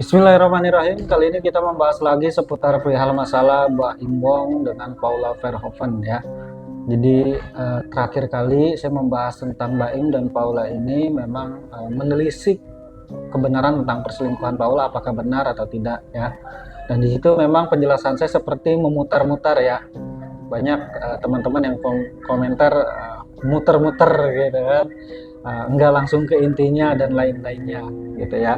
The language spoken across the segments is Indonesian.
Bismillahirrahmanirrahim. Kali ini kita membahas lagi seputar perihal masalah Baim Wong dengan Paula Verhoeven ya. Jadi terakhir kali saya membahas tentang Baim dan Paula ini memang menelisik kebenaran tentang perselingkuhan Paula, apakah benar atau tidak ya. Dan di situ memang penjelasan saya seperti memutar-mutar ya. Banyak teman-teman yang komentar muter-muter gitu kan, enggak langsung ke intinya dan lain-lainnya gitu ya.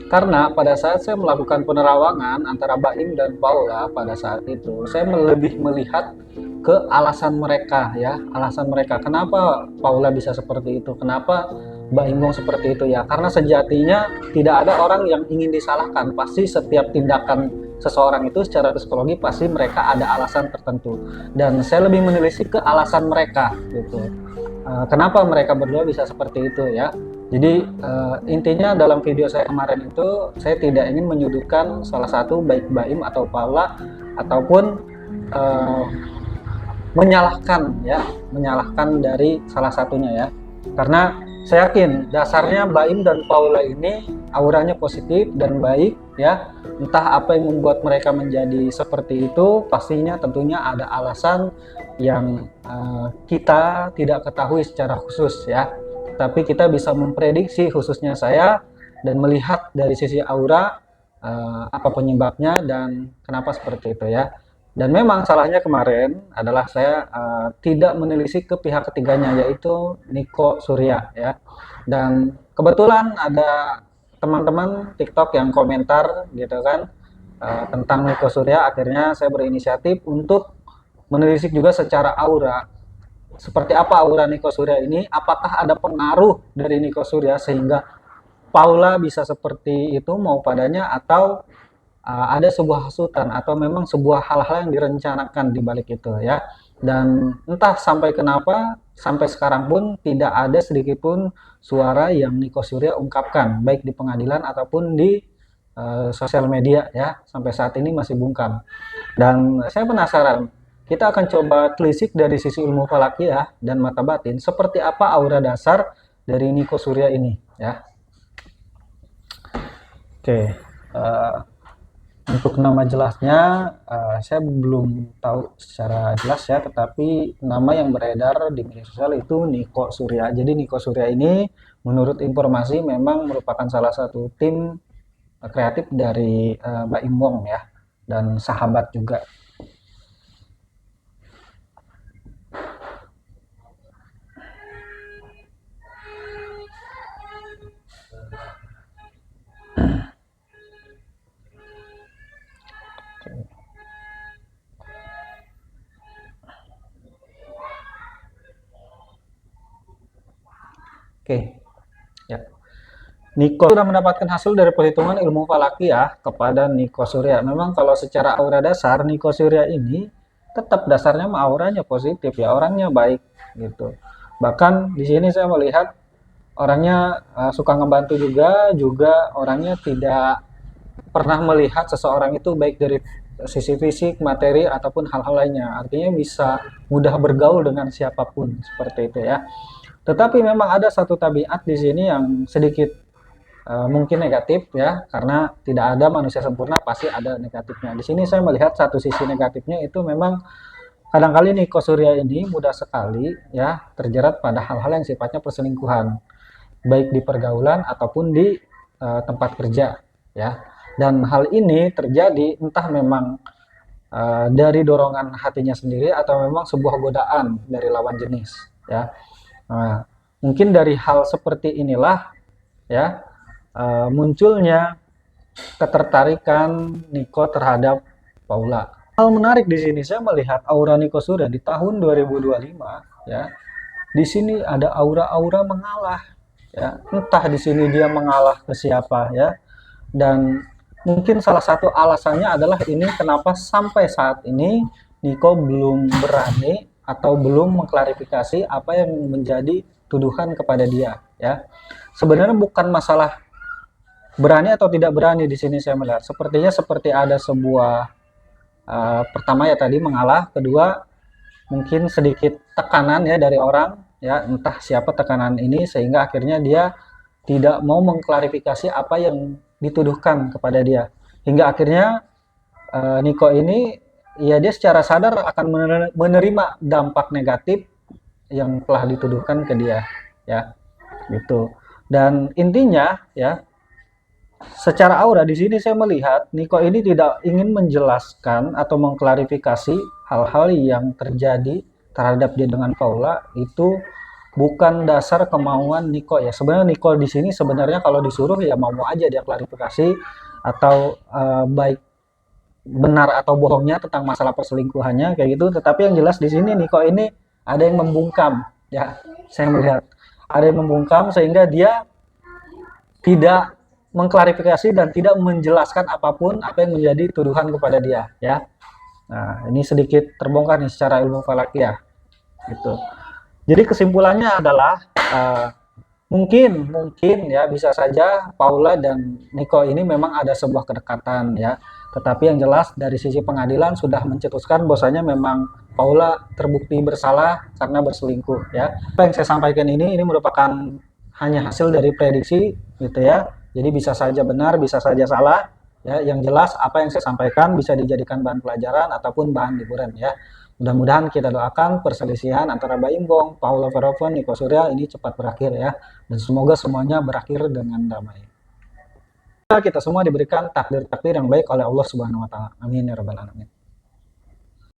Karena pada saat saya melakukan penerawangan antara Baim dan Paula pada saat itu, saya lebih melihat ke alasan mereka ya, alasan mereka kenapa Paula bisa seperti itu, kenapa Baim Wong seperti itu ya. Karena sejatinya tidak ada orang yang ingin disalahkan, pasti setiap tindakan seseorang itu secara psikologi pasti mereka ada alasan tertentu, dan saya lebih menelisik ke alasan mereka gitu. Kenapa mereka berdua bisa seperti itu ya. Jadi intinya dalam video saya kemarin itu saya tidak ingin menyudutkan salah satu baik Baim atau Paula ataupun menyalahkan ya, menyalahkan dari salah satunya ya. Karena saya yakin dasarnya Baim dan Paula ini auranya positif dan baik ya. Entah apa yang membuat mereka menjadi seperti itu, pastinya tentunya ada alasan yang kita tidak ketahui secara khusus ya. Tapi kita bisa memprediksi, khususnya saya, dan melihat dari sisi aura apa penyebabnya dan kenapa seperti itu ya. Dan memang salahnya kemarin adalah saya tidak menelisik ke pihak ketiganya, yaitu Nico Surya ya. Dan kebetulan ada teman-teman TikTok yang komentar gitu kan tentang Nico Surya. Akhirnya saya berinisiatif untuk menelisik juga secara aura. Seperti apa aura Nico Surya ini? Apakah ada pengaruh dari Nico Surya sehingga Paula bisa seperti itu mau padanya, atau ada sebuah hasutan atau memang sebuah hal-hal yang direncanakan di balik itu ya. Dan entah sampai kenapa sampai sekarang pun tidak ada sedikit pun suara yang Nico Surya ungkapkan baik di pengadilan ataupun di sosial media ya. Sampai saat ini masih bungkam. Dan saya penasaran, kita akan coba telisik dari sisi ilmu falakiyah dan mata batin seperti apa aura dasar dari Nico Surya ini ya. Oke, untuk nama jelasnya saya belum tahu secara jelas ya, tetapi nama yang beredar di media sosial itu Nico Surya. Jadi Nico Surya ini menurut informasi memang merupakan salah satu tim kreatif dari Baim Wong ya, dan sahabat juga. Oke, ya. Nico sudah mendapatkan hasil dari perhitungan ilmu falakiyah kepada Nico Surya. Memang kalau secara aura dasar, Nico Surya ini tetap dasarnya auranya positif ya, orangnya baik gitu. Bahkan di sini saya melihat orangnya suka ngebantu juga orangnya tidak pernah melihat seseorang itu baik dari sisi fisik, materi ataupun hal-hal lainnya. Artinya bisa mudah bergaul dengan siapapun seperti itu ya. Tetapi memang ada satu tabiat di sini yang sedikit mungkin negatif ya, karena tidak ada manusia sempurna, pasti ada negatifnya. Di sini saya melihat satu sisi negatifnya itu memang kadang-kali Nico Surya ini mudah sekali ya terjerat pada hal-hal yang sifatnya perselingkuhan, baik di pergaulan ataupun di tempat kerja ya. Dan hal ini terjadi entah memang dari dorongan hatinya sendiri atau memang sebuah godaan dari lawan jenis ya. Nah, mungkin dari hal seperti inilah ya munculnya ketertarikan Nico terhadap Paula. Hal menarik di sini saya melihat aura Nico Surya di tahun 2025 ya. Di sini ada aura-aura mengalah ya. Entah di sini dia mengalah ke siapa ya. Dan mungkin salah satu alasannya adalah ini kenapa sampai saat ini Nico belum berani atau belum mengklarifikasi apa yang menjadi tuduhan kepada dia ya. Sebenarnya bukan masalah berani atau tidak berani, di sini saya melihat sepertinya seperti ada sebuah pertama ya tadi mengalah, kedua mungkin sedikit tekanan ya dari orang ya, entah siapa tekanan ini sehingga akhirnya dia tidak mau mengklarifikasi apa yang dituduhkan kepada dia. Hingga akhirnya Niko ini ya dia secara sadar akan menerima dampak negatif yang telah dituduhkan ke dia, ya. Gitu. Dan intinya ya, secara aura di sini saya melihat Niko ini tidak ingin menjelaskan atau mengklarifikasi hal-hal yang terjadi terhadap dia dengan Paula itu bukan dasar kemauan Niko ya. Sebenarnya Niko di sini sebenarnya kalau disuruh ya mau aja dia klarifikasi atau baik benar atau bohongnya tentang masalah perselingkuhannya kayak gitu. Tetapi yang jelas di sini Niko ini ada yang membungkam ya. Saya melihat ada yang membungkam sehingga dia tidak mengklarifikasi dan tidak menjelaskan apapun apa yang menjadi tuduhan kepada dia ya. Nah, ini sedikit terbongkar nih secara ilmu falakiah gitu. Jadi kesimpulannya adalah mungkin ya bisa saja Paula dan Niko ini memang ada sebuah kedekatan ya. Tetapi yang jelas dari sisi pengadilan sudah mencetuskan bahwasanya memang Paula terbukti bersalah karena berselingkuh ya. Apa yang saya sampaikan ini merupakan hanya hasil dari prediksi gitu ya. Jadi bisa saja benar, bisa saja salah ya. Yang jelas apa yang saya sampaikan bisa dijadikan bahan pelajaran ataupun bahan hiburan ya. Mudah-mudahan kita doakan perselisihan antara Baim Bong, Paula Verhoeven, Niko Surya ini cepat berakhir ya. Dan semoga semuanya berakhir dengan damai. Kita semua diberikan takdir-takdir yang baik oleh Allah Subhanahu wa taala. Amin ya rabbal alamin.